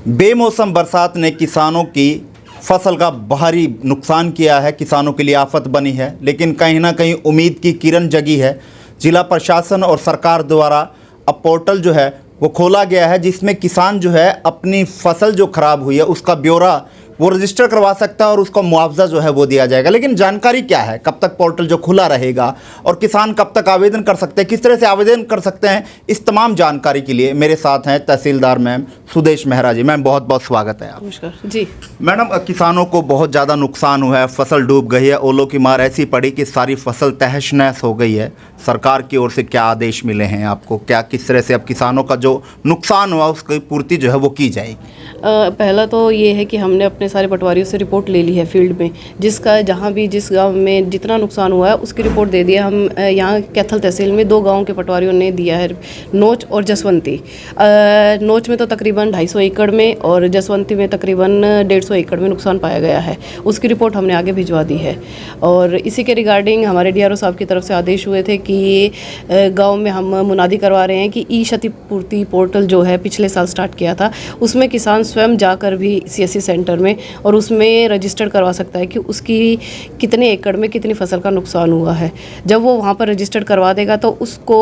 बेमौसम बरसात ने किसानों की फसल का भारी नुकसान किया है, किसानों के लिए आफत बनी है। लेकिन कहीं ना कहीं उम्मीद की किरण जगी है। जिला प्रशासन और सरकार द्वारा अब पोर्टल जो है वो खोला गया है, जिसमें किसान जो है अपनी फसल जो खराब हुई है उसका ब्यौरा वो रजिस्टर करवा सकता है और उसका मुआवजा जो है वो दिया जाएगा। लेकिन जानकारी क्या है, कब तक पोर्टल जो खुला रहेगा और किसान कब तक आवेदन कर सकते हैं, किस तरह से आवेदन कर सकते हैं, इस तमाम जानकारी के लिए मेरे साथ हैं तहसीलदार मैम सुदेश मेहरा जी। मैम बहुत बहुत स्वागत है आप। नमस्कार जी। मैडम, किसानों को बहुत ज़्यादा नुकसान हुआ है, फसल डूब गई है, ओलों की मार ऐसी पड़ी कि सारी फसल तहस नहस हो गई है। सरकार की ओर से क्या आदेश मिले हैं आपको, क्या किस तरह से अब किसानों का जो नुकसान हुआ उसकी पूर्ति जो है वो की जाएगी? पहला तो ये है कि हमने अपने सारे पटवारियों से रिपोर्ट ले ली है फील्ड में, जिसका जहाँ भी जिस गांव में जितना नुकसान हुआ है उसकी रिपोर्ट दे दिया। हम यहाँ कैथल तहसील में 2 गाँव के पटवारियों ने दिया है, नोच और जसवंती। नोच में तो तकरीबन 250 एकड़ में और जसवंती में तकरीबन 150 एकड़ में नुकसान पाया गया है। उसकी रिपोर्ट हमने आगे भिजवा दी है। और इसी के रिगार्डिंग हमारे DRO साहब की तरफ से आदेश हुए थे कि गाँव में हम मुनादी करवा रहे हैं कि ई क्षतिपूर्ति पोर्टल जो है पिछले साल स्टार्ट किया था, उसमें किसान स्वयं जाकर भी CSC सेंटर में और उसमें रजिस्टर करवा सकता है कि उसकी कितने एकड़ में कितनी फसल का नुकसान हुआ है। जब वो वहाँ पर रजिस्टर करवा देगा तो उसको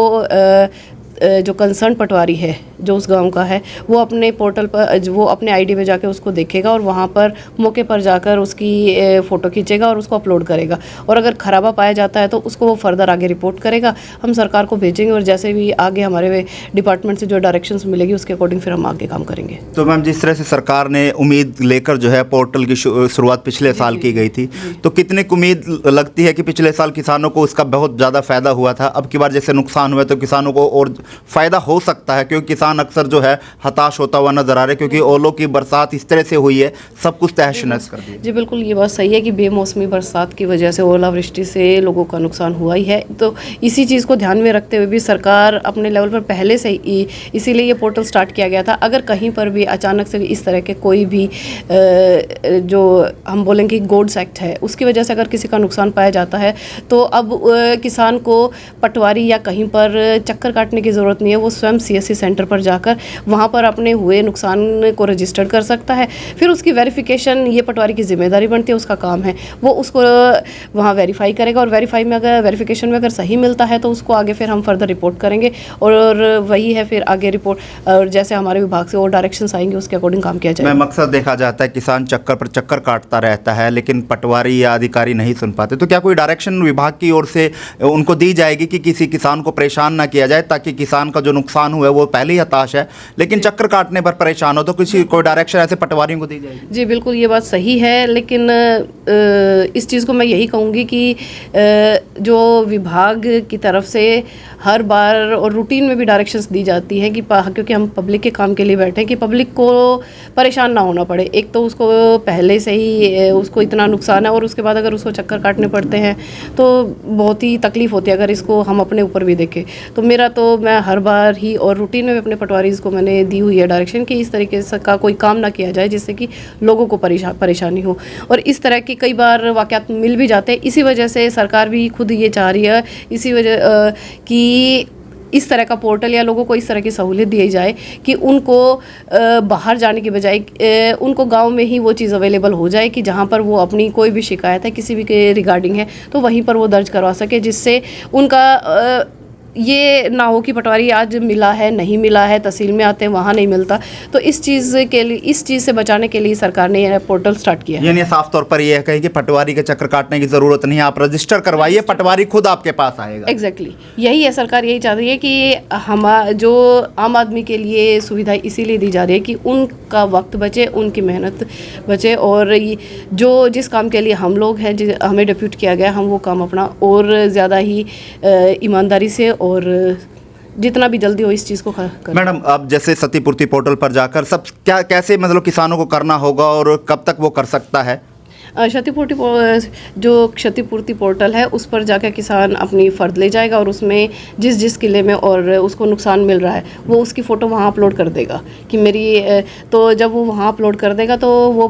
जो कंसर्न पटवारी है जो उस गांव का है वो अपने पोर्टल पर वो अपने ID में जाके उसको देखेगा और वहाँ पर मौके पर जाकर उसकी फ़ोटो खींचेगा और उसको अपलोड करेगा। और अगर खराबा पाया जाता है तो उसको वो फर्दर आगे रिपोर्ट करेगा, हम सरकार को भेजेंगे और जैसे भी आगे हमारे डिपार्टमेंट से जो डायरेक्शंस मिलेगी उसके अकॉर्डिंग फिर हम आगे काम करेंगे। तो मैम, जिस तरह से सरकार ने उम्मीद लेकर जो है पोर्टल की शुरुआत पिछले साल की गई थी, तो कितने की उम्मीद लगती है कि पिछले साल किसानों को उसका बहुत ज़्यादा फ़ायदा हुआ था? अब की बार जैसे नुकसान हुआ तो किसानों को और फ़ायदा हो सकता है, क्योंकि किसान अक्सर जो है हताश होता हुआ नजर आ रहा है, क्योंकि ओलों की बरसात इस तरह से हुई है, सब कुछ तहस नहस कर दिया। जी बिल्कुल, ये बात सही है कि बेमौसमी बरसात की वजह से ओलावृष्टि से लोगों का नुकसान हुआ ही है। तो इसी चीज़ को ध्यान में रखते हुए भी सरकार अपने लेवल पर पहले से ही इसीलिए ये पोर्टल स्टार्ट किया गया था। अगर कहीं पर भी अचानक से इस तरह के कोई भी जो हम बोलेंगे गोड्स एक्ट है उसकी वजह से अगर किसी का नुकसान पाया जाता है तो अब किसान को पटवारी या कहीं पर चक्कर काटने की ज़रूरत नहीं है। वो स्वयं CSC सेंटर पर जाकर वहाँ पर अपने हुए नुकसान को रजिस्टर कर सकता है। फिर उसकी वेरिफिकेशन ये पटवारी की जिम्मेदारी बनती है, उसका काम है, वो उसको वहाँ वेरीफाई करेगा और वेरिफिकेशन में अगर सही मिलता है तो उसको आगे फिर हम फर्दर रिपोर्ट करेंगे और वही है फिर आगे रिपोर्ट और जैसे हमारे विभाग से और डायरेक्शंस आएंगे उसके अकॉर्डिंग काम किया जाएगा। मैं मकसद देखा जाता है किसान चक्कर पर चक्कर काटता रहता है, लेकिन पटवारी या अधिकारी नहीं सुन पाते। तो क्या कोई डायरेक्शन विभाग की ओर से उनको दी जाएगी कि किसी किसान को परेशान ना किया जाए, ताकि किसान का जो नुकसान हुआ है वो पहले ही हताश है लेकिन चक्कर काटने पर परेशान हो, तो किसी कोई डायरेक्शन ऐसे पटवारियों को दी जाएगी? जी बिल्कुल, ये बात सही है, लेकिन इस चीज़ को मैं यही कहूँगी कि जो विभाग की तरफ से हर बार और रूटीन में भी डायरेक्शंस दी जाती है कि क्योंकि हम पब्लिक के काम के लिए बैठे हैं कि पब्लिक को परेशान ना होना पड़े। एक तो उसको पहले से ही उसको इतना नुकसान है और उसके बाद अगर उसको चक्कर काटने पड़ते हैं तो बहुत ही तकलीफ़ होती है अगर इसको हम अपने ऊपर भी देखें। तो मैं हर बार ही और रूटीन में अपने पटवारीज़ को मैंने दी हुई है डायरेक्शन कि इस तरीके से का कोई काम ना किया जाए जिससे कि लोगों को परेशानी हो। और इस तरह के कई बार वाक़यात मिल भी जाते हैं, इसी वजह से सरकार भी खुद ये चाह रही है इसी वजह कि इस तरह का पोर्टल या लोगों को इस तरह की सहूलियत दी जाए कि उनको बाहर जाने की बजाय उनको गांव में ही वो चीज़ अवेलेबल हो जाए कि जहां पर वो अपनी कोई भी शिकायत है किसी भी के रिगार्डिंग है तो वहीं पर वो दर्ज करवा सके, जिससे उनका ये ना हो कि पटवारी आज मिला है नहीं मिला है, तहसील में आते हैं वहाँ नहीं मिलता। तो इस चीज़ से बचाने के लिए सरकार ने यह पोर्टल स्टार्ट किया है। यानी साफ तौर पर यह कहें कि पटवारी के चक्कर काटने की ज़रूरत नहीं है, आप रजिस्टर करवाइए, पटवारी खुद आपके पास आएगा। एग्जैक्टली, यही है, सरकार यही चाह रही है कि हम जो आम आदमी के लिए सुविधा इसीलिए दी जा रही है कि उनका वक्त बचे, उनकी मेहनत बचे और जो जिस काम के लिए हम लोग हैं हमें डिप्यूट किया गया हम वो काम अपना और ज़्यादा ही ईमानदारी से और जितना भी जल्दी हो इस चीज़ को करें। मैडम, अब जैसे क्षतिपूर्ति पोर्टल पर जाकर सब क्या कैसे मतलब किसानों को करना होगा और कब तक वो कर सकता है? जो क्षतिपूर्ति पोर्टल है उस पर जाकर किसान अपनी फ़र्द ले जाएगा और उसमें जिस जिस किले में और उसको नुकसान मिल रहा है वो उसकी फ़ोटो वहाँ अपलोड कर देगा कि मेरी तो जब वो वहाँ अपलोड कर देगा तो वो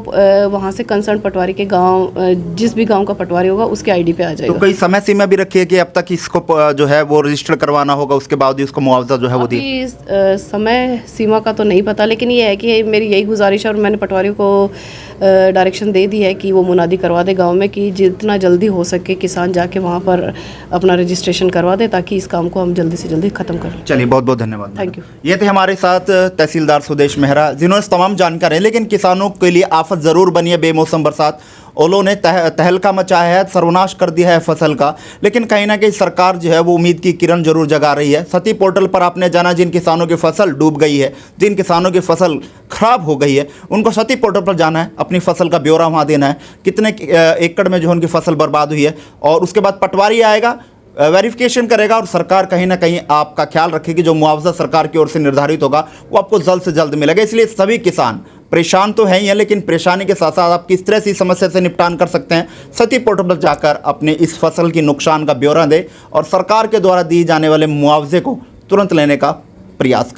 वहाँ से कंसर्न पटवारी के गांव जिस भी गांव का पटवारी होगा उसके आईडी पे आ जाएगा। तो कोई समय सीमा भी रखी है कि अब तक इसको जो है वो रजिस्टर करवाना होगा, उसके बाद ही उसको मुआवजा जो है वो दिए? अभी समय सीमा का तो नहीं पता, लेकिन ये है कि मेरी यही गुजारिश है और मैंने पटवारियों को डायरेक्शन दे दी है कि वो मुनादी करवा दे गांव में कि जितना जल्दी हो सके किसान जाके वहां पर अपना रजिस्ट्रेशन करवा दे ताकि इस काम को हम जल्दी से जल्दी ख़त्म कर लें। चलिए, बहुत बहुत धन्यवाद। Thank you. ये थे हमारे साथ तहसीलदार सुदेश मेहरा, जिन्होंने तमाम जानकारी। लेकिन किसानों के लिए आफत ज़रूर बनी है बेमौसम बरसात। ओलों ने तहलका मचाया है, सर्वनाश कर दिया है फसल का। लेकिन कहीं ना कहीं सरकार जो है वो उम्मीद की किरण जरूर जगा रही है। सती पोर्टल पर आपने जाना, जिन किसानों की फसल डूब गई है, जिन किसानों की फसल खराब हो गई है, उनको सती पोर्टल पर जाना है, अपनी फसल का ब्यौरा वहाँ देना है, कितने एकड़ में जो उनकी फसल बर्बाद हुई है, और उसके बाद पटवारी आएगा, वेरिफिकेशन करेगा और सरकार कहीं ना कहीं आपका ख्याल रखेगी। जो मुआवजा सरकार की ओर से निर्धारित होगा वो आपको जल्द से जल्द मिलेगा। इसलिए सभी किसान परेशान तो हैं ही हैं, लेकिन परेशानी के साथ साथ आप किस तरह से इस समस्या से निपटान कर सकते हैं, सती पोर्टल पर जाकर अपने इस फसल की नुकसान का ब्यौरा दें और सरकार के द्वारा दिए जाने वाले मुआवजे को तुरंत लेने का प्रयास करें।